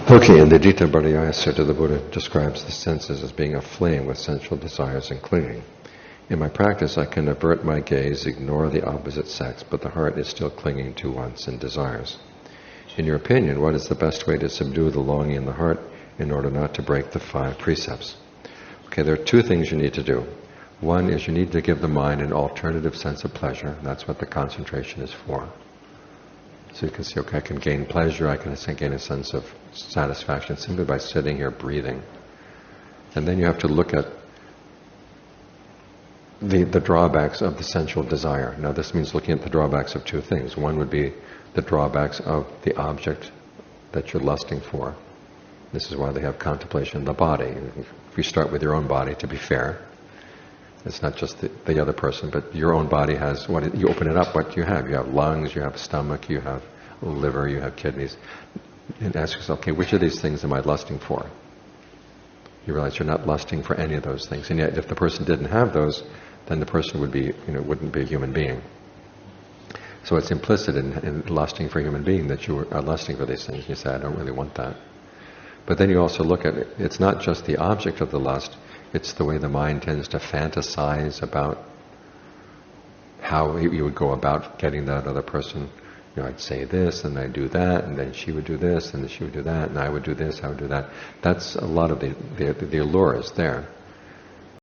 Okay, in the Jita Bhariyaya Sutta, the Buddha describes the senses as being aflame with sensual desires and clinging. In my practice, I can avert my gaze, ignore the opposite sex, but the heart is still clinging to wants and desires. In your opinion, what is the best way to subdue the longing in the heart in order not to break the 5 precepts? Okay, there are 2 things you need to do. One is you need to give the mind an alternative sense of pleasure. That's what the concentration is for. So you can see, okay, I can gain pleasure, I can gain a sense of satisfaction simply by sitting here breathing. And then you have to look at the drawbacks of the sensual desire. Now this means looking at the drawbacks of 2 things. One would be the drawbacks of the object that you're lusting for. This is why they have contemplation of the body. If you start with your own body, to be fair, it's not just the other person, but your own body has, you open it up, what you have. You have lungs, you have a stomach, you have a liver, you have kidneys. And ask yourself, okay, which of these things am I lusting for? You realize you're not lusting for any of those things. And yet if the person didn't have those, then the person would be, wouldn't be a human being. So it's implicit in lusting for a human being that you are lusting for these things. You say, I don't really want that. But then you also look at it. It's not just the object of the lust, it's the way the mind tends to fantasize about how you would go about getting that other person. I'd say this, and I'd do that, and then she would do this, and then she would do that, and I would do this, I would do that. That's a lot of the allure is there.